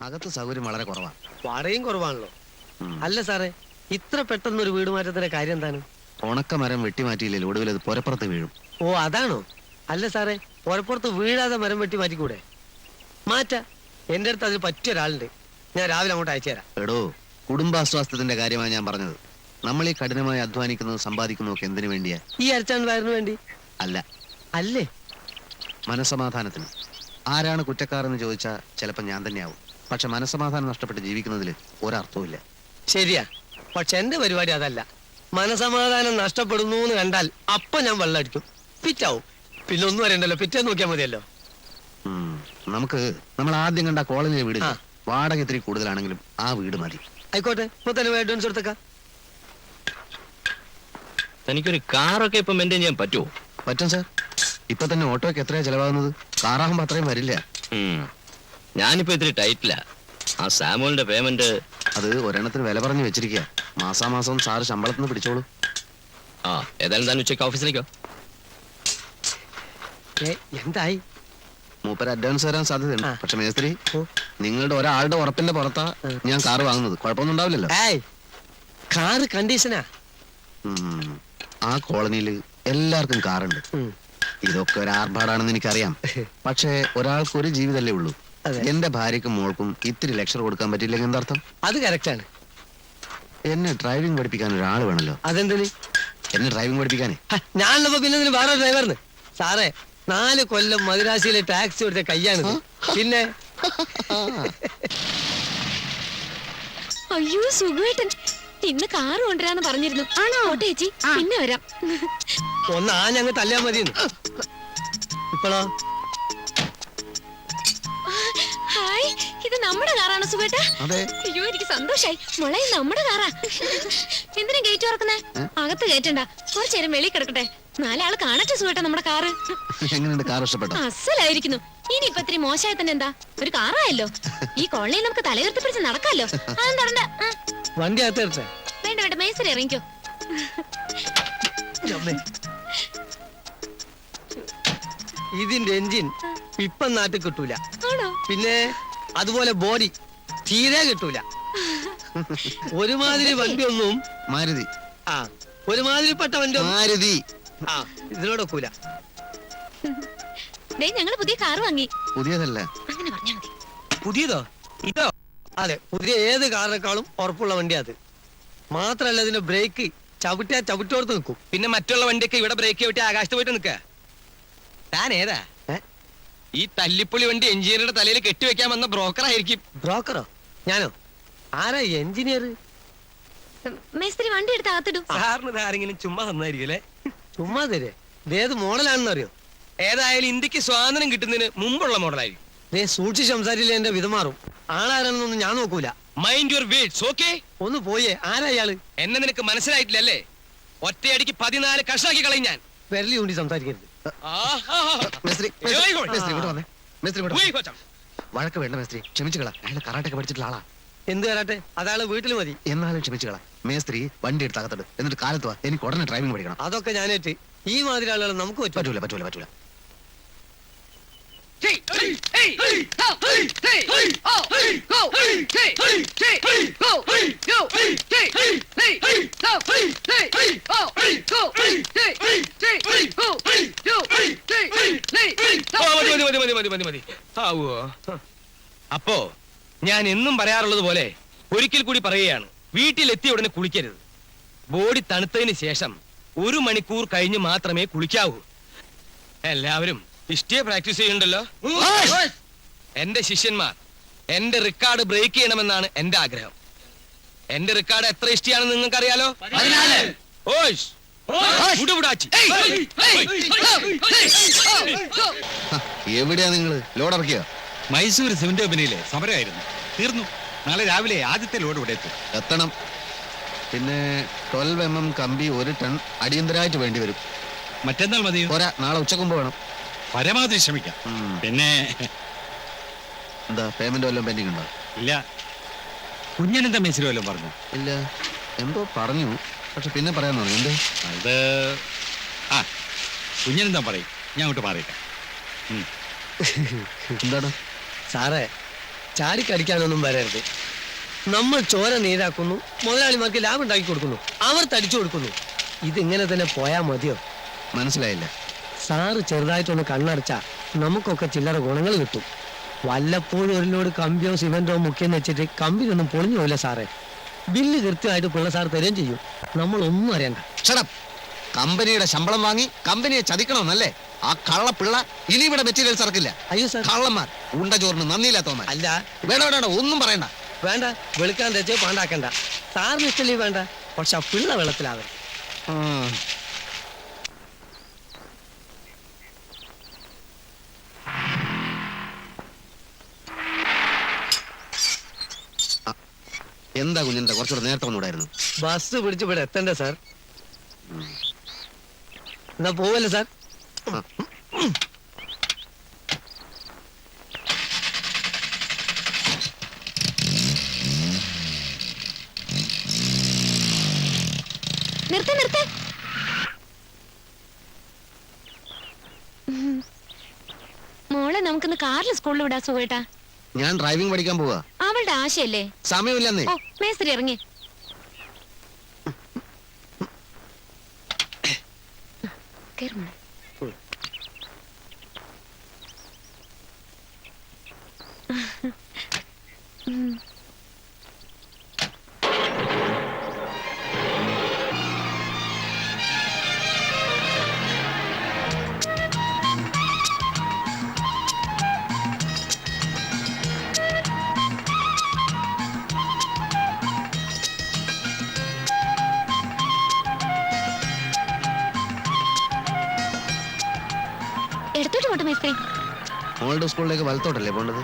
അകത്ത് സൗകര്യം വളരെ കുറവാണ്. വാടകയും കുറവാണല്ലോ. അല്ല സാറേ, ഇത്ര പെട്ടെന്നൊരു വീട് മാറ്റത്തിന്റെ കാര്യം എന്താണ്? ഉണക്കമരം വെട്ടിമാറ്റിയില്ലേ ഒടുവിൽ അത് പുരപ്പുറത്ത് വീഴും. ഓ അതാണോ? അല്ല സാറേ, പുരപ്പുറത്ത് വീഴാതെ മരം വെട്ടി മാറ്റിക്കൂടെ? മാറ്റാ. എന്റെ അടുത്ത് അതിന് പറ്റിയ ഒരാളുണ്ട്, ഞാൻ രാവിലെ അങ്ങോട്ട് അയച്ചു തരാം. എടോ, കുടുംബാസ്വാസ്ഥ്യത്തിന്റെ കാര്യമാണ് ഞാൻ പറഞ്ഞത്. നമ്മൾ ഈ കഠിനമായി അധ്വാനിക്കുന്നത് സമ്പാദിക്കുന്നതൊക്കെ എന്തിനു വേണ്ടിയാ? ഈ അരച്ചാണ്ട് വയറിന് വേണ്ടി അല്ല. അല്ലേ? മനസ്സമാധാനത്തിന്. ആരാണ് കുറ്റക്കാരെന്ന് ചോദിച്ചാൽ ചിലപ്പോൾ ഞാൻ തന്നെയാവും. പക്ഷെ മനസ്സമാധാനം നഷ്ടപ്പെട്ട് ജീവിക്കുന്നതിൽ ഒരർത്ഥവുമില്ല. ശരിയാ, പക്ഷെ എന്റെ പരിപാടി അതല്ല. മനസമാധാനം നഷ്ടപ്പെടുന്നു എന്ന് കണ്ടാൽ അപ്പൊ ഞാൻ വെള്ളം അടിക്കും, ഫിറ്റാവും. പിന്നെ ഒന്നും അറിയണ്ടല്ലോ, പിറ്റേ നോക്കിയാൽ മതിയല്ലോ. നമ്മൾ ആദ്യം കണ്ട കോളനിയിലെ വീട് വാടക ഇത്തിരി കൂടുതലാണെങ്കിലും ആ വീട് മതി. ആയിക്കോട്ടെ, ഇപ്പൊ തന്നെ അഡ്വാൻസ് എടുത്തേക്കാം. തനിക്കൊരു കാറൊക്കെ ഇപ്പൊ മെയിൻറ്റെയിൻ ചെയ്യാൻ പറ്റുമോ? പറ്റും സാർ. ഇപ്പൊ തന്നെ ഓട്ടോയ്ക്ക് എത്രയാ ചെലവാകുന്നത്? കാറാകുമ്പോ അത്രയും വരില്ല. ഞാനിപ്പോ ഇത്തിരി ടൈറ്റില്ല. ആ സാമുവലിന്റെ പേയ്മെന്റ് അത് ഒരെണ്ണത്തിന് വില പറഞ്ഞു വെച്ചിരിക്കുക. മാസാമാസം സാറ് ശമ്പളത്തിന് പിടിച്ചോളൂ. ആ ഏതായാലും താൻ ഉച്ചയ്ക്ക് ഓഫീസിലേക്കോ? എന്തായി? മൂപ്പര് അഡ്വാൻസ് തരാൻ സാധ്യതയുണ്ട്. പക്ഷെ മേസ്ത്രി, നിങ്ങളുടെ ഒരാളുടെ ഉറപ്പിന്റെ പുറത്താ ഞാൻ കാറ് വാങ്ങുന്നത്. കുഴപ്പമൊന്നും ഉണ്ടാവില്ലല്ലോ? കാറ് കണ്ടീഷനാ. ആ കോളനിയിൽ എല്ലാവർക്കും കാറുണ്ട്. ഇതൊക്കെ ഒരു ആർഭാടാണെന്ന് എനിക്കറിയാം. പക്ഷെ ഒരാൾക്ക് ഒരു ജീവിതമല്ലേ ഉള്ളൂ. എന്റെ ഭാര്യക്കും മോൾക്കും ഇത്തിരി ലെക്ചർ കൊടുക്കാൻ പറ്റില്ലെങ്കിൽ എന്താർത്ഥം? അത് കറക്റ്റാണ്. എന്നെ ഡ്രൈവിംഗ് പഠിപ്പിക്കാൻ ഒരാൾ വേണല്ലോ. അതെന്തിന്? എന്നെ ഡ്രൈവിംഗ് പഠിപ്പിക്കാനേ. ഞാനുള്ളപ്പോ പിന്നെ വേറെ ഡ്രൈവറിന്. സാറേ, 4 കൊല്ലം മദിരാശിയിലെ ടാക്സി എടുത്ത കയ്യാണ്. പിന്നെ അയ്യോ സുഖേട്ടൻ, ഇന്ന് കാറ് കൊണ്ടുവരാന്ന് പറഞ്ഞിരുന്നു. ആണോ? ചേച്ചി പിന്നെ വരാം. ഒന്ന് ഞങ്ങൾ തല്ലാൻ മതിയെന്ന്. ഇപ്പളോ? ഹായ്, ഇത് നമ്മുടെ കാറാണോ സുഖേട്ടാ? അയ്യോ എനിക്ക് സന്തോഷായി. മോളെ നമ്മുടെ കാറാ. എന്തിനാ ഗേറ്റ് തുറക്കുന്നേ? അകത്ത് കയറ്റണ്ട, കുറച്ചേരം വെളി കിടക്കട്ടെ. 4 ആള് കാണട്ടെ സുഖേട്ടാ നമ്മുടെ കാറ്. അസലായിരിക്കുന്നു. ഇനി ഇപ്പൊ ഇത്തിരി മോശമായി തന്നെ എന്താ, ഒരു കാറായല്ലോ. ഈ കോളനിയിൽ നമുക്ക് തലയുയർത്തി പിടിച്ച് നടക്കാമല്ലോ. അതൊന്നും തരണ്ട. വണ്ടി അകത്ത് വേണ്ട വേണ്ട, മേസരി ഇറങ്ങിക്കോ. ഇതിന്റെ എഞ്ചിൻ ഇപ്പം നാട്ടിൽ കിട്ടൂല. പിന്നെ അതുപോലെ ബോഡി തീരെ കിട്ടൂല. ഒരുമാതിരി വണ്ടിയൊന്നും മാരുതി. ഒരുമാതിരിപ്പെട്ട വണ്ടി മാരുതി ഇതിനോടൊക്കൂല. ഞങ്ങള് പുതിയ കാറ് വാങ്ങി. പുതിയതല്ല, അങ്ങനെ പറഞ്ഞാ മതി. പുതിയതോ? ഇതോ? അതെ, പുതിയ ഏത് കാറിനേക്കാളും ഉറപ്പുള്ള വണ്ടി അത്. മാത്രല്ല ഇതിന്റെ ബ്രേക്ക് ചവിട്ടിയാ ചവിട്ടോടത്ത് നിൽക്കും. പിന്നെ മറ്റുള്ള വണ്ടിയൊക്കെ ഇവിടെ ബ്രേക്ക് ചവിട്ടി ആകാശത്ത് പോയിട്ട് നിൽക്ക. താൻ ഏതാ? ഈ തല്ലിപ്പൊളി വണ്ടി എഞ്ചിനീയറുടെ തലയിൽ കെട്ടിവെക്കാൻ വന്ന ബ്രോക്കർ ആയിരിക്കും. ബ്രോക്കറോ? ഞാനോ? ആരാ എഞ്ചിനീയർ? മേസ്ത്രി വണ്ടി എടുത്ത് അകത്തിടും. സാറിന് ആരെങ്കിലും ചുമ്മാ തന്നായിരിക്കും അല്ലേ? ചുമ്മാ തരേ? ഇതേത് മോഡലാണെന്ന് അറിയോ? ഏതായാലും ഇന്ത്യക്ക് സ്വാതന്ത്ര്യം കിട്ടുന്നതിന് മുമ്പുള്ള മോഡലായിരിക്കും. സൂക്ഷിച്ച് സംസാരിച്ചില്ല എന്റെ വിധമാറും. ആളാരാണെന്നൊന്നും ഞാൻ നോക്കൂല. Mind your words, okay? ഒന്ന് പോയേ. ആരാ ഇയാള്? എന്നെ നിനക്ക് മനസ്സിലായിട്ടില്ലല്ലേ? ഒറ്റയടിക്ക് 14 കഷ്ണാക്കി കളയും ഞാൻ. വിരലി കൊണ്ട് സംസാരിക്കരുത്. വഴക്ക് വേണ്ട മേസ്ത്രി, ക്ഷമിച്ചുകളാ. അയാൾ കറാട്ടൊക്കെ പഠിച്ചിട്ടുള്ള ആളാ. എന്ത് കരാട്ടെ? അതാള് വീട്ടിൽ മതി. എന്നാലും ക്ഷമിച്ചുകളാ മേസ്ത്രി. വണ്ടി എടുത്ത് അകത്തോട്ട്, എന്നിട്ട് കാലത്ത് വാ. എനിക്ക് ഉടനെ ഡ്രൈവിംഗ് പഠിക്കണം. അതൊക്കെ ഞാനേറ്റ്. ഈ മാതിരി ആളുകൾ നമുക്ക് പറ്റൂല പറ്റൂല പറ്റൂല. അപ്പോ ഞാൻ എന്നും പറയാറുള്ളത് പോലെ ഒരിക്കൽ കൂടി പറയുകയാണ്, വീട്ടിലെത്തിയ ഉടനെ കുളിക്കരുത്. ബോഡി തണുത്തതിന് ശേഷം 1 മണിക്കൂർ കഴിഞ്ഞ് മാത്രമേ കുളിക്കാവൂ. എല്ലാവരും ഇഷ്ടേ പ്രാക്ടീസ് ചെയ്യുന്നുണ്ടല്ലോ. എന്റെ ശിഷ്യന്മാർ എന്റെ റെക്കോർഡ് ബ്രേക്ക് ചെയ്യണമെന്നാണ് എന്റെ ആഗ്രഹം. എന്റെ റെക്കോർഡ് എത്ര ഇഷ്ടിയാണെന്ന് നിങ്ങൾക്ക് അറിയാലോ? എവിടെയാ നിങ്ങള്? ലോഡ് ഇറക്കിയ? മൈസൂർ സിമന്റ് കമ്പനിയിലെ സമരമായിരുന്നു, തീർന്നു. നാളെ രാവിലെ ആദ്യത്തെ ലോഡ് ഇവിടെ എത്തണം. പിന്നെ 12 mm കമ്പി 1 ടൺ അടിയന്തരമായിട്ട് വേണ്ടി വരും. മറ്റന്നാൾ മതിയോ? പോരാ, നാളെ ഉച്ചക്കുമ്പോ വേണം. പരമാവധി ശ്രമിക്കാം. പിന്നെ എന്താ പേയ്മെന്റ് വല്ലതും പെൻഡിങ് ഉണ്ടോ? ഇല്ല. കുഞ്ഞനെന്താ മേശിരി വല്ലതും പറഞ്ഞു? ഇല്ല, എന്തോ പറഞ്ഞു, പക്ഷെ പിന്നെ പറയാൻ തോന്നി. എന്ത്? അത് കുഞ്ഞനെന്താ പറയും, ഞാൻ അങ്ങോട്ട് മാറിയിക്കാം. എന്താണ് സാറേ? ചാടിക്കടിക്കാനൊന്നും വരരുത്. നമ്മൾ ചോര നീരാക്കുന്നു, മുതലാളിമാർക്ക് ലാഭം ഉണ്ടാക്കി കൊടുക്കുന്നു, അവർ തടിച്ചു കൊടുക്കുന്നു. ഇതിങ്ങനെ തന്നെ പോയാ മതിയോ? മനസ്സിലായില്ല. സാറ് ചെറുതായിട്ടൊന്ന് കണ്ണടച്ചാ നമുക്കൊക്കെ ചില്ലറ ഗുണങ്ങൾ കിട്ടും. വല്ലപ്പോഴും ഒരു ലോഡ് കമ്പിയോ സിമെന്റോ മുക്കിയെന്ന് വെച്ചിട്ട് കമ്പിനൊന്നും പൊളിഞ്ഞു പോയില്ല സാറേ. ബില്ല് കൃത്യമായിട്ട് പിള്ള സാർ തരുകയും ചെയ്യും. നമ്മളൊന്നും അറിയണ്ട. ഷടപ്പ്. കമ്പനിയുടെ ശമ്പളം വാങ്ങി കമ്പനിയെ ചതിക്കണമെന്നല്ലേ ആ കള്ള പിള്ള? ഇനി ഇവിടെ മെറ്റീരിയൽസ് ഇറക്കില്ല. അയ്യോ സാർ, കള്ളന്മാർ, ഉണ്ട ചോറിന് നന്ദിയില്ലാത്തവന്മാർ. അല്ല വേണ്ട വേണ്ട, ഒന്നും പറയണ്ട. വേണ്ട, വെളുക്കാൻ തെച്ച് പാണ്ടാക്കണ്ട. സാറിന് ഇഷ്ടല്ലേ വേണ്ട, പക്ഷെ ആ പിള്ള വെള്ളത്തിലാവരുത്. ഉം. എന്താ കുഞ്ഞിന്റെ കുറച്ചുകൂടെ നേരത്തെ വന്നൂടായിരുന്നു? ബസ് പിടിച്ച് ഇവിടെ എത്തണ്ടേ സാർ? എന്നാ പോവല്ലേ സാർ? നിർത്ത നിർത്ത. മോളെ നമുക്കിന്ന് കാറിൽ സ്കൂളിൽ വിടാ സുഖേട്ടാ. ഞാൻ ഡ്രൈവിംഗ് പഠിക്കാൻ പോവാ. അവളുടെ ആശയല്ലേ? സമയമില്ലെന്നേ. ഓ മേസ്ത്രി ഇറങ്ങി. കേറ് മോളെ. എടുത്തോട്ട് പോട്ടെ മേസ്ത്രി. മോളുടെ സ്കൂളിലേക്ക് വലത്തോട്ടല്ലേ പോണ്ടത്?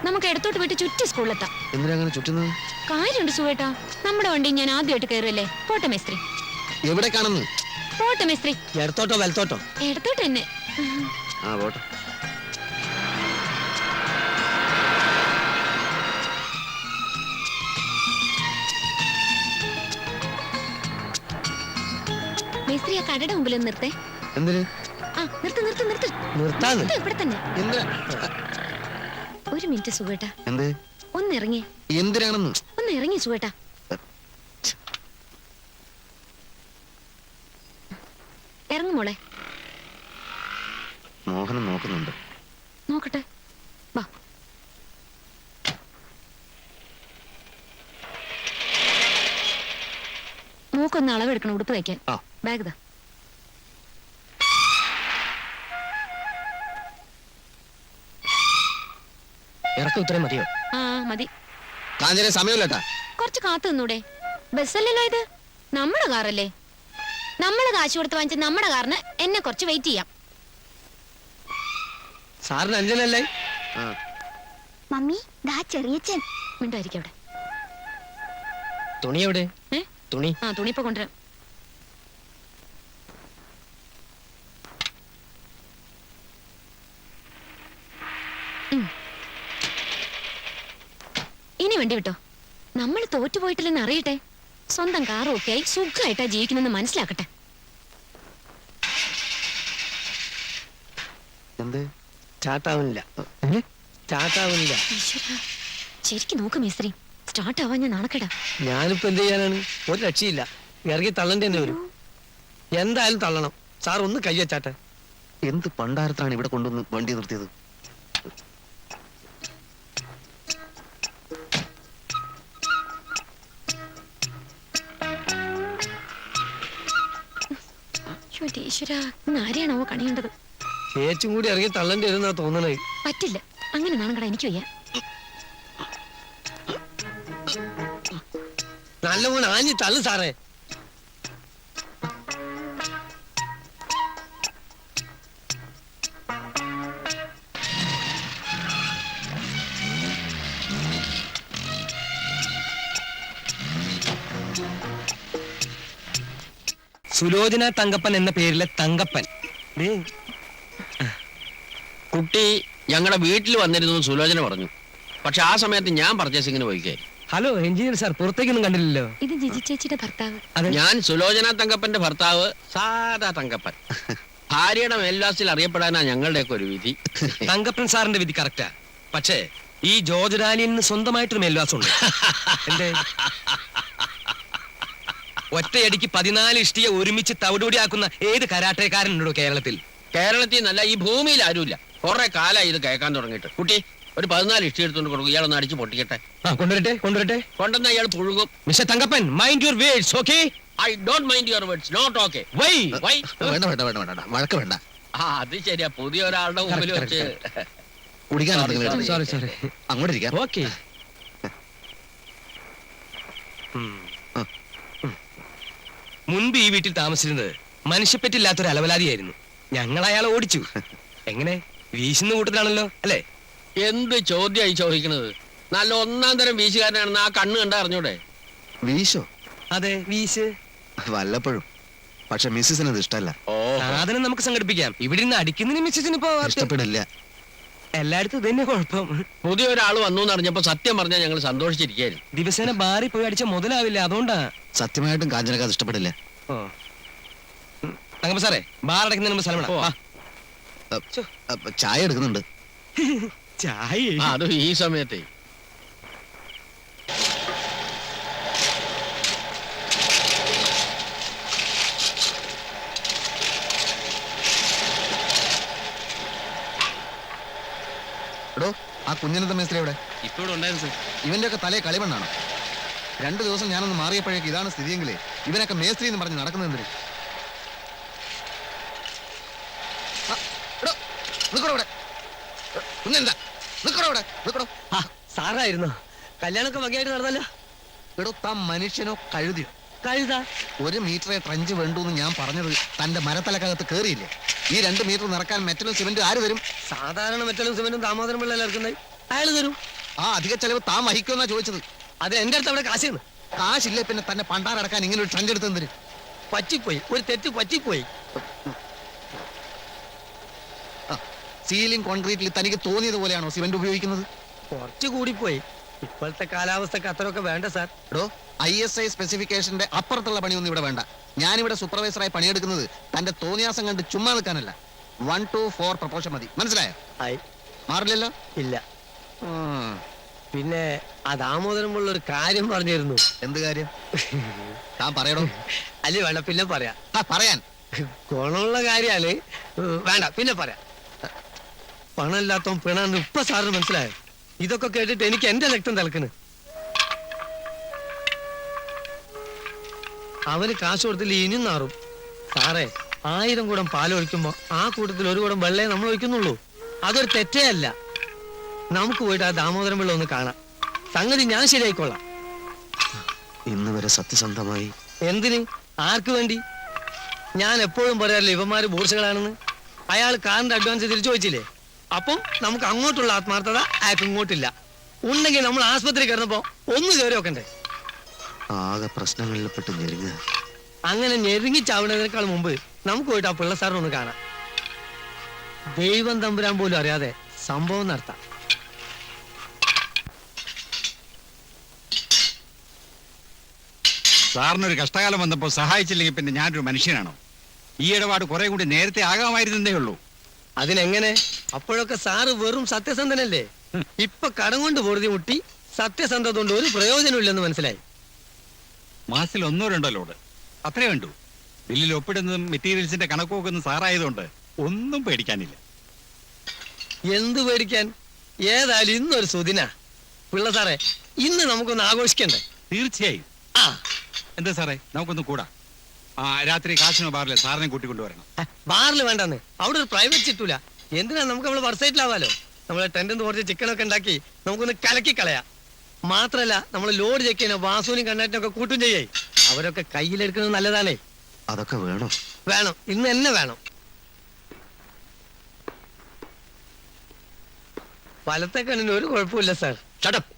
നമുക്ക് എടുത്തോട്ട് പോയിട്ട് ചുറ്റി സ്കൂളിലെത്താം. എന്തിനാ അങ്ങനെ ചുറ്റുന്നത്? കാര്യമുണ്ട് സുഖേട്ടാ, നമ്മുടെ വണ്ടി ഞാൻ ആദ്യമായിട്ട് കയറുമല്ലേ. പോട്ടെ മേസ്ത്രി. എവിടെ കാണുന്നു? പോട്ടെ മേസ്ത്രി. എടുത്തോട്ടോ വലത്തോട്ടോ? എടുത്തോട്ട് തന്നെ. ആ പോട്ടെ. മേസ്ത്രി ആ കടയുടെ മുമ്പിൽ ഒന്ന് നിർത്തേ. എന്തിന്? ആ നിർത്ത് നിർത്ത് നിർത്ത്. നിർത്താന്ന്? നിർത്ത് ഇവിടെ തന്നെ. എന്തിനാ? ഒരു മിനിറ്റ് സുഖേട്ടാ, എന്ത്? ഒന്ന് ഇറങ്ങി. എന്തിനാണെന്ന്? ഒന്ന് ഇറങ്ങി സുഖേട്ടാ. ഇറങ്ങു മോളെ. മോഹനം നോക്കുന്നുണ്ട്. നോക്കട്ടെ, വാ. മൂക്കൊന്ന് അളവെടുക്കണം ഉടുപ്പ് തയ്ക്കാൻ. ആ. ബാഗ് താ. ഇറക്കം ഇത്രയും മതിയോ? ആ മതി. കാഞ്ഞിരെ സമയമില്ലട്ടാ. കുറച്ച് കാത്തു നിന്നൂടെ? ബസ്സല്ലല്ലോ ഇത്, നമ്മുടെ കാറല്ലേ. നമ്മള് കാശ് കൊടുത്ത് വാങ്ങിച്ച നമ്മുടെ കാറിന് എന്നെ കുറച്ച് വെയിറ്റ് ചെയ്യാം. സാറിന് അഞ്ജനല്ലേ? ആ. മമ്മി ദാ ചെറിയച്ഛൻ. മിണ്ടായിരിക്കും അവിടെ. തുണി എവിടെ? ഏ? തുണി ആ തുണി ഇപ്പൊ കൊണ്ടുവരാം. ഇനി വേണ്ടി വിട്ടോ. നമ്മൾ തോറ്റുപോയിട്ടില്ലെന്ന് അറിയട്ടെ. സ്വന്തം കാറും ഒക്കെ ആയി സുഖമായിട്ടാ ജീവിക്കുന്നെന്ന് മനസ്സിലാക്കട്ടെ. എന്ത്? ചാട്ടാവുന്നില്ല. ചാട്ടാവുന്നില്ല. ഈശ്വരാ, ശരിക്കും നോക്ക് മേസ്ത്രി, സ്റ്റാർട്ട് ആവാൻ ഞാൻ നാണക്കേടാ. ഞാനിപ്പോ എന്ത് ചെയ്യാനാണ്? ഒരു രക്ഷയില്ല. ഇറങ്ങി തള്ളേണ്ടി തന്നെ വരും. എന്തായാലും തള്ളണം. സാർ ഒന്ന് കയ്യച്ചാട്ടെ. എന്ത് പണ്ടാരത്താണ് ഇവിടെ കൊണ്ടുവന്ന് വണ്ടി നിർത്തിയത്? ഈശ്വരാ, ഇന്ന് ആരെയാണോ കണിയേണ്ടത്? ചേച്ചും കൂടി ഇറങ്ങി തള്ളേണ്ടി വരുന്നാ തോന്നണേ. പറ്റില്ല, അങ്ങനെ നാണക്കട എനിക്ക് വയ്യ. നല്ലപോലെ ആഞ്ഞി തള്ളു സാറേ. സുലോചന തങ്കപ്പൻ എന്ന പേരിലെ തങ്കപ്പൻ. കുട്ടി ഞങ്ങളുടെ വീട്ടിൽ വന്നിരുന്നു സുലോചന പറഞ്ഞു. പക്ഷെ ആ സമയത്ത് ഞാൻ പർച്ചേസിങ്ങിന് പോയിക്കേ. ഹലോ എഞ്ചിനീയർ സാർ, പുറത്തേക്കൊന്നും കണ്ടില്ലല്ലോ. ഇത് ജിജി ചേച്ചിയുടെ ഭർത്താവ്. അതെ. ഞാൻ സുലോചന തങ്കപ്പന്റെ ഭർത്താവ് സാധാ തങ്കപ്പൻ. ഭാര്യയുടെ മേൽവാസിൽ അറിയപ്പെടാനാ ഞങ്ങളുടെയൊക്കെ ഒരു വിധി. തങ്കപ്പൻ സാറിന്റെ വിധി കറക്റ്റാ. പക്ഷേ ഈ ജോർജ് ഡാനിയലിന് സ്വന്തമായിട്ടൊരു മേൽവാസമുണ്ട്. എന്തേ? ഒറ്റയടിക്ക് 14 ഇഷ്ടിയെ ഒരുമിച്ച് തവിടുപൊടിയാക്കുന്ന ഏത് കരാട്ടേക്കാരനുണ്ടോ കേരളത്തിൽ? കേരളത്തിൽ നല്ല ഈ ഭൂമിയിൽ ആരുമില്ല. കുറെ കാലായി ഇത് കേൾക്കാൻ തുടങ്ങിയിട്ട്. കുട്ടി ഒരു 14 ഇഷ്ടി എടുത്തുകൊണ്ട് കൊടുക്കും. ഇയാളൊന്ന് അടിച്ച് പൊട്ടിക്കട്ടെ. കൊണ്ടുവരട്ടെ. കൊണ്ടുവന്ന ഇയാൾ പുഴുകും. Mister Thankappan, mind your words, okay? I don't mind your words, not okay. Why? വേണ്ട വേണ്ട വേണ്ട വേണ്ട വഴക്ക് വേണ്ട. ആ അത് ശരിയാ, പുതിയ ഒരാളുടെ മുമ്പിൽ വെച്ച്. കുടിക്കാൻ എന്തെങ്കിലും എടുത്ത് സോറി. അങ്ങോട്ട് ഇരിക്കാം. ഓക്കേ. മുൻപ് ഈ വീട്ടിൽ താമസിച്ചിരുന്നത് മനുഷ്യപ്പറ്റില്ലാത്തൊരു അലവലാതിയായിരുന്നു. ഞങ്ങൾ അയാളെ ഓടിച്ചു. എങ്ങനെ? വീശുന്ന കൂട്ടത്തിലാണല്ലോ, അല്ലേ? എന്ത് ചോദ്യമായി ചോദിക്കണത്? നല്ല ഒന്നാം തരം വീശുകാരനാണെന്ന് ആ കണ്ണ് കണ്ടാ അറിഞ്ഞൂടെ? വീശോ? അതെ, വീശ്. വല്ലപ്പോഴും. പക്ഷെ മിസ്സിന് അത് ഇഷ്ടമല്ല. ഓ സാധനം നമുക്ക് സംഘടിപ്പിക്കാം. ഇവിടെ നിന്ന് അടിക്കുന്നതിന് മിസ്സിന് ഇപ്പോ ഇഷ്ടപ്പെടില്ല. എല്ലായിടത്തും ഇത് തന്നെ കുഴപ്പം. പുതിയ ഒരാൾ വന്നു എന്ന് അറിഞ്ഞപ്പോ സത്യം പറഞ്ഞാൽ ഞങ്ങൾ സന്തോഷിച്ചിരിക്കായിരുന്നു. ദിവസേന ബാറിൽ പോയി അടിച്ച മുതലാവില്ല, അതുകൊണ്ടാ. സത്യമായിട്ടും കാഞ്ചനക്ക് അത് ഇഷ്ടപ്പെടില്ല. തങ്കപ്പ സാറേ, ബാർ അടയ്ക്കുന്നതിന് മുമ്പ് സ്ഥലം വിടാം. ചായ എടുക്കുന്നുണ്ട്. ചായ? അത് ഈ സമയത്തെ. എടോ, ആ കുഞ്ഞനത്തെ മേസ്ത്രി എവിടെ? ഇപ്പോഴും ഉണ്ടായിരുന്നു സർ. ഇവന്റെ ഒക്കെ തലേ കളിമണ്ണാണോ? 2 ദിവസം ഞാനൊന്ന് മാറിയപ്പോഴേക്ക് ഇതാണ് സ്ഥിതിയെങ്കിലേ ഇവനൊക്കെ മേസ്ത്രി എന്ന് പറഞ്ഞ് നടക്കുന്നതെന്തിന്? സാറായിരുന്നോ? കല്യാണമൊക്കെ വകയായിട്ട് നടന്നല്ലോ. എടോ, താൻ മനുഷ്യനോ കഴുതിയോ? കഴുതാ? 1 മീറ്ററെ ട്രഞ്ച് വേണ്ടു എന്ന് ഞാൻ പറഞ്ഞത് തന്റെ മരത്തലക്കകത്ത് കേറിയില്ലേ? ഈ 2 മീറ്റർ നിറക്കാൻ മെറ്റലും സിമെന്റും ആര് തരും? സാധാരണ മെറ്റലും സിമെന്റും ദാമോദരം പിള്ള ഇറക്കുന്നത് അയാൾ തരും. ആ അധിക ചെലവ് താൻ വഹിക്കുമെന്നാ ചോദിച്ചത്. അത് എന്റെ അടുത്ത് അവിടെ കാശാണ്. കാശില്ലേ പിന്നെ തന്നെ പണ്ടാറടക്കാൻ ഇങ്ങനെ ഒരു ട്രഞ്ച് എടുത്തെന്തിന്? പറ്റിപ്പോയി, ഒരു തെറ്റ് പറ്റിപ്പോയി. സീലിംഗ് കോൺക്രീറ്റിൽ തനിക്ക് തോന്നിയത് പോലെയാണോ സിമെന്റ് ഉപയോഗിക്കുന്നത്? കുറച്ച് കൂടിപ്പോയി. ഇപ്പോഴത്തെ കാലാവസ്ഥക്ക് അത്രയൊക്കെ വേണ്ട സാർ. എടോ, ISI സ്പെസിഫിക്കേഷന്റെ അപ്പുറത്തുള്ള പണിയൊന്നും ഇവിടെ വേണ്ട. ഞാനിവിടെ സൂപ്പർവൈസറായി പണിയെടുക്കുന്നത് തന്റെ തോന്നിയാസം കണ്ട് ചുമ്മാ നിൽക്കാനല്ല. 1 to 4 പ്രപ്പോഷൻ മതി. മനസ്സിലായോ? ആയി. മാറില്ലല്ലോ? ഇല്ല. പിന്നെ ആ ദാമോദരം പിള്ള ഒരു കാര്യം പറഞ്ഞിരുന്നു. എന്ത് കാര്യം? താൻ പറയണോ? അല്ലേ വേണ്ട, പിന്നെ പറയാം. പറയാൻ ഗുണമുള്ള കാര്യാണ്. വേണ്ട, പിന്നെ പറയാം. പണമില്ലാത്തവൻ പിണന്ന് ഇപ്പൊ സാറിന് മനസ്സിലായോ? ഇതൊക്കെ കേട്ടിട്ട് എനിക്ക് എന്റെ രക്തം തിളക്കണ്. അവന് കാശ് കൊടുത്തില്ല, ഇനിയും നാറും. സാറേ, 1000 കുടം പാലൊഴിക്കുമ്പോ ആ കൂട്ടത്തിൽ 1 കുടം വെള്ളേ നമ്മൾ ഒഴിക്കുന്നുള്ളൂ. അതൊരു തെറ്റേ അല്ല. നമുക്ക് പോയിട്ട് ആ ദാമോദരം പിള്ള ഒന്ന് കാണാം. സംഗതി ഞാൻ ശരിയായിക്കൊള്ളാം. ഇന്ന് വരെ സത്യസന്ധമായി. എന്തിന്? ആർക്ക് വേണ്ടി? ഞാൻ എപ്പോഴും പറയാറില്ല ഇവന്മാര് ബൂർഷകളാണെന്ന്. അയാൾ കാറിന്റെ അഡ്വാൻസ് തിരിച്ചു ചോദിച്ചില്ലേ? അപ്പം നമുക്ക് അങ്ങോട്ടുള്ള ആത്മാർത്ഥത അയാൾക്ക് ഇങ്ങോട്ടില്ല. ഉണ്ടെങ്കിൽ നമ്മൾ ആസ്പത്രി കിടന്നപ്പോ ഒന്ന് കയറി വെക്കണ്ടേ? ആകെ പ്രശ്നങ്ങളിൽ പെട്ട് ഞെരുങ്ങ. അങ്ങനെ ഞെരുങ്ങി ചാവുന്നതിനേക്കാൾ മുമ്പ് നമുക്ക് പോയിട്ട് ആ പിള്ള സാറിനെ ഒന്ന് കാണാം. ദൈവം തമ്പുരാൻ പോലും അറിയാതെ സംഭവം നടത്താം. സാറിനൊരു കഷ്ടകാലം വന്നപ്പോൾ സഹായിച്ചില്ലെങ്കിൽ പിന്നെ ഞാനൊരു മനുഷ്യനാണോ? ഈ ഇടപാട് കുറെ കൂടി നേരത്തെ ആകാമായിരുന്നേ ഉള്ളൂ. അതിനെങ്ങനെ? അപ്പോഴൊക്കെ സാറ് വെറും സത്യസന്ധനല്ലേ? ഇപ്പൊ കടം കൊണ്ട് പൊറുതി മുട്ടി സത്യസന്ധത കൊണ്ട് ഒരു പ്രയോജനമില്ലെന്ന് മനസ്സിലായി. മാസത്തിൽ 1-2 ലോഡ് അത്രേ വേണ്ടു. ബില്ലിൽ ഒപ്പിടുന്നതും മെറ്റീരിയൽസിന്റെ കണക്ക് നോക്കുന്ന സാറായതുകൊണ്ട് ഒന്നും പേടിക്കാനില്ല. എന്ത് പേടിക്കാൻ? ഏതായാലും ഇന്നൊരു സുദിന. പിള്ള സാറേ, ഇന്ന് നമുക്കൊന്ന് ആഘോഷിക്കണ്ടേ? തീർച്ചയായും. ആ, എന്താ സാറേ, നമുക്കൊന്ന് കൂടാ. രാത്രി കാശിനോ ബാറിലെ സാറിനെ കൂട്ടിക്കൊണ്ടുവരണം. ബാറിൽ വേണ്ടെന്ന്. അവിടെ ഒരു പ്രൈവറ്റ് ചിറ്റൂല. എന്തിനാ? നമുക്ക് നമ്മള് വർസൈറ്റിലാവാലോ. നമ്മളെ ടെന്റിന്ന് കുറച്ച് ചിക്കനൊക്കെ ഉണ്ടാക്കി നമുക്കൊന്ന് കലക്കി കളയാം. മാത്രല്ല, നമ്മൾ ലോഡ് ചെക്ക് ചെയ്യുന്ന വാസൂനും കണ്ണാറ്റിനൊക്കെ കൂട്ടും ചെയ്യേ. അവരൊക്കെ കയ്യിലെടുക്കുന്നത് നല്ലതാണേ. അതൊക്കെ വേണോ? വേണം, ഇന്ന് തന്നെ വേണം. വലത്തെ കണ്ണിന് ഒരു കുഴപ്പമില്ല സാർ. ഷട്ടപ്പ്.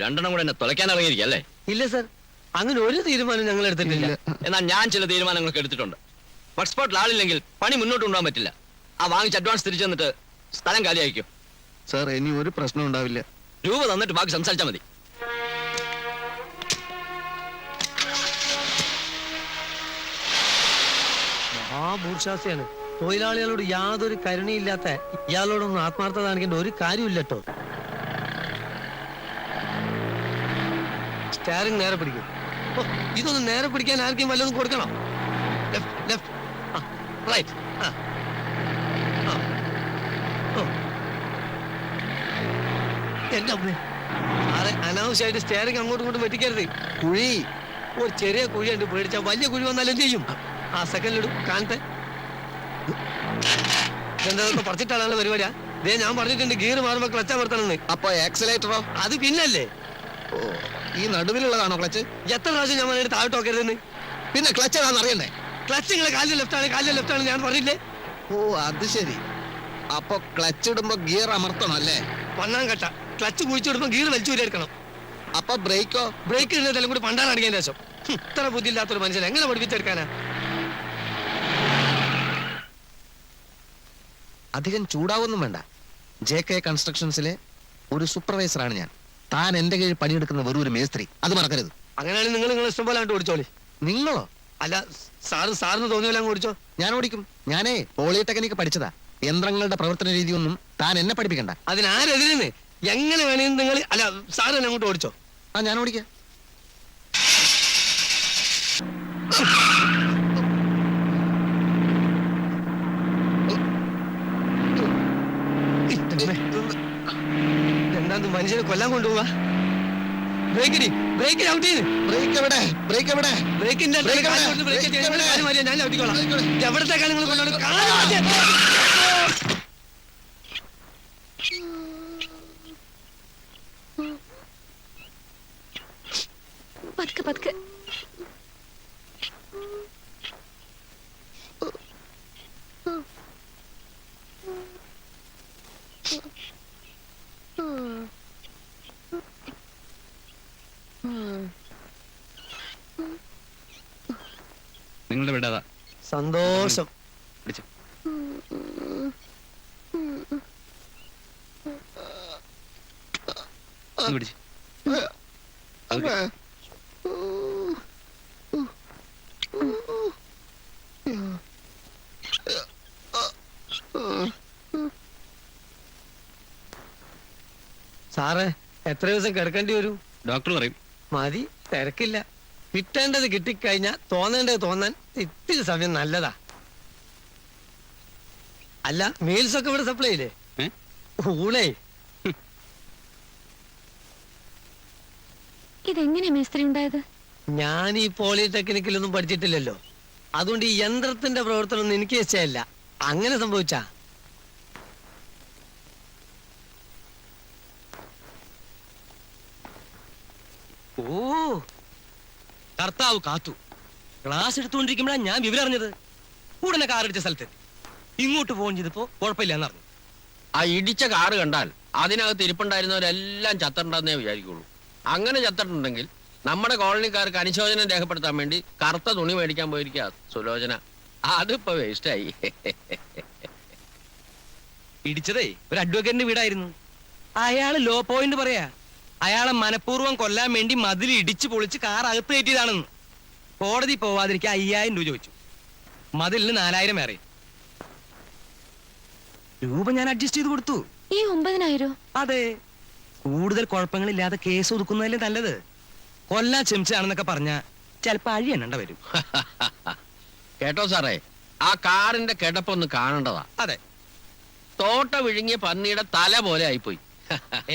2 കൂടെ എന്നെ തുലയ്ക്കാൻ ഇറങ്ങിയിരിക്കല്ലേ? ഇല്ല സാർ, അങ്ങനെ ഒരു തീരുമാനം ഞങ്ങൾ എടുത്തിട്ടില്ല. എന്നാൽ ഞാൻ ചില തീരുമാനങ്ങളൊക്കെ എടുത്തിട്ടുണ്ട്. വർക്ക് സ്പോട്ടിൽ ആളില്ലെങ്കിൽ പണി മുന്നോട്ട് കൊണ്ടുപോകാൻ പറ്റില്ല. ആ വാങ്ങിച്ച അഡ്വാൻസ് തിരിച്ചു തന്നിട്ട് സ്ഥലം കാലിയായിരിക്കും. സാർ, ഇനി ഒരു പ്രശ്നം ഉണ്ടാവില്ല. രൂപ തന്നിട്ട് ബാക്കി സംസാരിച്ചാൽ മതി. മഹാഭൂർഷാസിയാണ്. തൊഴിലാളികളോട് യാതൊരു കരുണയില്ലാത്ത ഇയാളോടൊന്നും ആത്മാർത്ഥത കാണിക്കേണ്ട ഒരു കാര്യമില്ലട്ടോ. സ്റ്റാറിങ് നേരെ പിടിക്കും. ഓ, ഇതൊന്ന് നേരെ പിടിക്കാൻ ആർക്കും വല്ലതും കൊടുക്കണം. Left left right. എന്റെ അമ്മേ, സാറേ അനാവശ്യമായിട്ട് സ്റ്റാറിങ് അങ്ങോട്ടും ഇങ്ങോട്ടും വെട്ടിക്കരുത്. കുഴി, ഒരു ചെറിയ കുഴി ഉണ്ട്, പേടിച്ചാൽ വലിയ കുഴി വന്നാലും എന്ത് ചെയ്യും? ആ സെക്കൻഡിലിടും കാണത്തെ. ഇതെന്താ പറിച്ചിട്ടാണ് പരിപാടിയാ? ഇതേ ഞാൻ പറഞ്ഞിട്ടുണ്ട് ഗിയർ മാറുമ്പോ ക്ലച്ച് അമർത്തണമെന്ന്. അപ്പൊ ആക്സിലേറ്ററോ? അത് പിന്നല്ലേ. ഓ, ഈ നടുവിലുള്ളതാണോ ക്ലച്ച്? എത്ര പ്രാവശ്യം ഞാൻ പറഞ്ഞിട്ട് താഴോട്ട് നോക്കരുതെന്ന്. പിന്നെ ക്ലച്ച് ഏതാണെന്ന് അറിയണ്ടേ? ക്ലച്ച് നിങ്ങളെ കാലിൽ ലെഫ്റ്റ് ആണ് ഞാൻ പറഞ്ഞില്ലേ? ഓ, അത് ശരി. അപ്പൊ ക്ലച്ച് ഇടുമ്പോ ഗിയർ അമർത്തണം അല്ലേ? പണ്ണാൻ കട്ട. ക്ലച്ച് കുഴിച്ചിടുമ്പോ ഗിയർ വലിച്ചൂരെടുക്കണം. അപ്പൊ ബ്രേക്കോ? ബ്രേക്ക് ഇടുന്നതെല്ലാം കൂടി പണ്ടാൻ അടങ്ങിയതിന് ശേഷം. ഇത്ര ബുദ്ധിയില്ലാത്തൊരു മനുഷ്യൻ എങ്ങനെ പഠിപ്പിച്ചെടുക്കാനാ? അധികം ചൂടാവൊന്നും വേണ്ട. JK കൺസ്ട്രക്ഷൻസിലെ ഒരു സൂപ്പർവൈസറാണ് ഞാൻ. താൻ എന്റെ കീഴിൽ പണിയെടുക്കുന്ന വെറും ഒരു മേസ്ത്രി, അത് മറക്കരുത്. അങ്ങനെയാണെങ്കിൽ നിങ്ങൾ ഇഷ്ടം പോലെ അങ്ങോട്ട് ഓടിച്ചോളി. നിങ്ങളോ? അല്ല, സാറിന് തോന്നിയല്ല അങ്ങ് ഓടിച്ചോ. ഞാൻ ഓടിക്കും. ഞാനേ പോളിടെക്നിക് പഠിച്ചതാ. യന്ത്രങ്ങളുടെ പ്രവർത്തന രീതിയൊന്നും താൻ എന്നെ പഠിപ്പിക്കണ്ട. അതിനാരെതിരെന്ന് എങ്ങനെ വേണേലും നിങ്ങൾ അല്ല സാറ് തന്നെ അങ്ങോട്ട് ഓടിച്ചോ. ആ, ഞാൻ ഓടിക്കാം. എന്താ മനുഷ്യനെ കൊല്ലാൻ കൊണ്ടുപോവാ? ബ്രേക്ക് ഔട്ട് ചെയ്ത്. ബ്രേക്ക് എവിടെ? ബ്രേക്ക് എവിടെ? ബ്രേക്കിന്റെ ഞാൻ ഔട്ടിക്കോളാം. എവിടത്തേക്കാണ് നിങ്ങൾ കൊണ്ടുപോകുന്നത്? കാല് മാറ്റി. പതുക്കെ പതുക്കെ. നിങ്ങളുടെ വിടാതാ. സന്തോഷം. പിടിച്ചോ. ഒന്ന് പിടിച്ച്. അതൊക്കെ. സാറേ, എത്ര ദിവസം കിടക്കേണ്ടി വരും? ഡോക്ടർ പറയും. മതി, തിരക്കില്ല. കിട്ടേണ്ടത് കിട്ടിക്കഴിഞ്ഞാ തോന്നേണ്ടത് തോന്നാൻ ഇത്തിരി സമയം നല്ലതാ. അല്ല, മീൽസ് ഒക്കെ ഇവിടെ സപ്ലൈ ഇല്ലേ? ഊണേ. ഇതെങ്ങനെ മേസ്ത്രി ഉണ്ടായത്? ഞാൻ ഈ പോളിടെക്നിക്കിലൊന്നും പഠിച്ചിട്ടില്ലല്ലോ. അതുകൊണ്ട് ഈ യന്ത്രത്തിന്റെ പ്രവർത്തനം ഒന്നും എനിക്ക് ഇഷ്ടമല്ല. അങ്ങനെ സംഭവിച്ചാ ഓ, കർത്താവ് കാത്തു. ക്ലാസ് എടുത്തുകൊണ്ടിരിക്കുമ്പോഴാണ് ഞാൻ വിവരം അറിഞ്ഞത്. ഉടനെ കാർ അടിച്ച സ്ഥലത്തെത്തി. ഇങ്ങോട്ട് ഫോൺ ചെയ്തപ്പോ കുഴപ്പമില്ലെന്ന് അറിഞ്ഞു. ആ ഇടിച്ച കാറ് കണ്ടാൽ അതിനകത്ത് ഇരിപ്പുണ്ടായിരുന്നവരെല്ലാം ചത്തിട്ടുണ്ടെന്നേ വിചാരിക്കുള്ളൂ. അങ്ങനെ ചത്തിട്ടുണ്ടെങ്കിൽ നമ്മുടെ കോളനിക്കാർക്ക് അനുശോചനം രേഖപ്പെടുത്താൻ വേണ്ടി കറുത്ത തുണി മേടിക്കാൻ പോയിരിക്കുക സുലോചന. അതിപ്പോ വേസ്റ്റായി. ഇടിച്ചതേ ഒരു അഡ്വക്കേറ്റിന്റെ വീടായിരുന്നു. അയാള് ലോ പോയിന്റ് പറയാ. അയാളെ മനഃപൂർവ്വം കൊല്ലാൻ വേണ്ടി മതിൽ ഇടിച്ചു പൊളിച്ച് കാർ അകത്ത് കയറ്റിയതാണെന്ന്. കോടതി പോവാതിരിക്കാൻ 5000 രൂപ ചോദിച്ചു. മതിലിന് 4000 വേറെ രൂപ ഞാൻ അഡ്ജസ്റ്റ് ചെയ്ത് കൊടുത്തു. ഈ 9000? അതെ, കൂടുതൽ കുഴപ്പങ്ങളില്ലാതെ കേസ് ഒതുക്കുന്നതല്ലേ നല്ലത്. കൊല്ലാൻ ശ്രമിച്ചതാണെന്നൊക്കെ പറഞ്ഞ ചിലപ്പോ അഴി എണ്ണണ്ട വരും. കേട്ടോ സാറേ, ആ കാറിന്റെ കിടപ്പൊന്ന് കാണേണ്ടതാ. അതെ, തോട്ട വിഴുങ്ങിയ പന്നിയുടെ തല പോലെ ആയിപ്പോയി.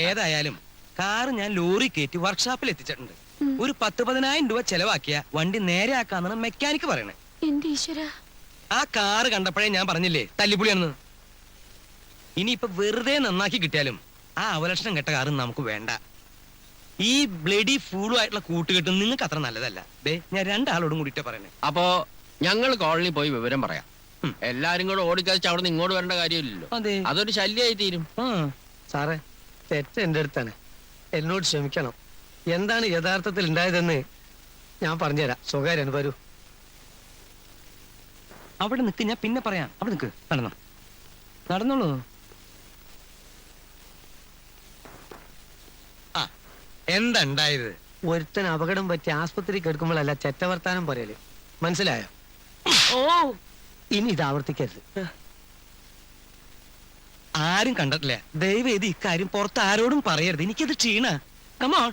ഏതായാലും കാറ് ഞാൻ ലോറി കയറ്റി വർക്ക്ഷോപ്പിൽ എത്തിച്ചിട്ടുണ്ട്. ഒരു 10-10000 രൂപ ചെലവാക്കിയ വണ്ടി നേരെ ആക്കാന്നാണ് മെക്കാനിക്ക് പറയണേ. എന്റെ ഈശ്വര, ആ കാറ് കണ്ടപ്പോഴേ ഞാൻ പറഞ്ഞില്ലേ തല്ലിപ്പുളിയാണെന്ന്. ഇനിയിപ്പൊ വെറുതെ നന്നാക്കി കിട്ടിയാലും ആ അവലക്ഷണം കെട്ട കാറ് നമുക്ക് വേണ്ട. ഈ ബ്ലഡി ഫൂളും ആയിട്ടുള്ള കൂട്ടുകെട്ടും നിങ്ങൾക്ക് അത്ര നല്ലതല്ല. ദേ, ഞാൻ 2 ആളോടും കൂടിയിട്ടാ പറയണേ. അപ്പോ ഞങ്ങൾ കോളനി പോയി വിവരം പറയാം. എല്ലാരും കൂടെ ഓടിക്കഴിച്ച് അവിടെ നിന്ന് ഇങ്ങോട്ട് വരേണ്ട കാര്യമില്ലല്ലോ. അതെ, അതൊരു ശല്യമായി തീരും. സാറേ, തെറ്റ് എന്റെ അടുത്താണ്. എന്നോട് ക്ഷമിക്കണം. എന്താണ് യഥാർത്ഥത്തിൽ ഉണ്ടായതെന്ന് ഞാൻ പറഞ്ഞുതരാം. സ്വകാര്യാണ്, വരൂ. അവിടെ നിക്ക്, ഞാൻ പിന്നെ പറയാം. അവിടെ നിക്ക്, നടന്നോളൂ. ആ, എന്താ ഉണ്ടായത്? ഒരുത്തൻ അപകടം പറ്റി ആസ്പത്രി കിടക്കുമ്പോഴല്ല ചെറ്റവർത്താനം പറയല്. മനസ്സിലായോ? ഓ, ഇനി ഇത് ആവർത്തിക്കരുത്. ആരും കണ്ടിട്ടില്ല. ദയവേദി ഇക്കാര്യം പുറത്ത് ആരോടും പറയരുത്. എനിക്കത് ക്ഷീണ. കമോൺ.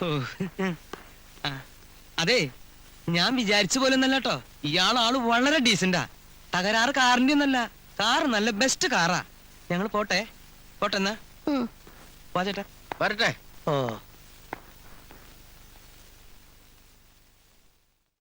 ഓ. ആ, അതെ ഞാൻ വിചാരിച്ച പോലെ ഒന്നല്ല കേട്ടോ, ഇയാളാള് വളരെ ഡീസന്റാ. തകരാറ് കാറിന്റെ ഒന്നല്ല, കാർ നല്ല ബെസ്റ്റ് കാറാ. ഞങ്ങൾ പോട്ടെ എന്നാ. വാ ചേട്ടാ. വരട്ടെ. ഓ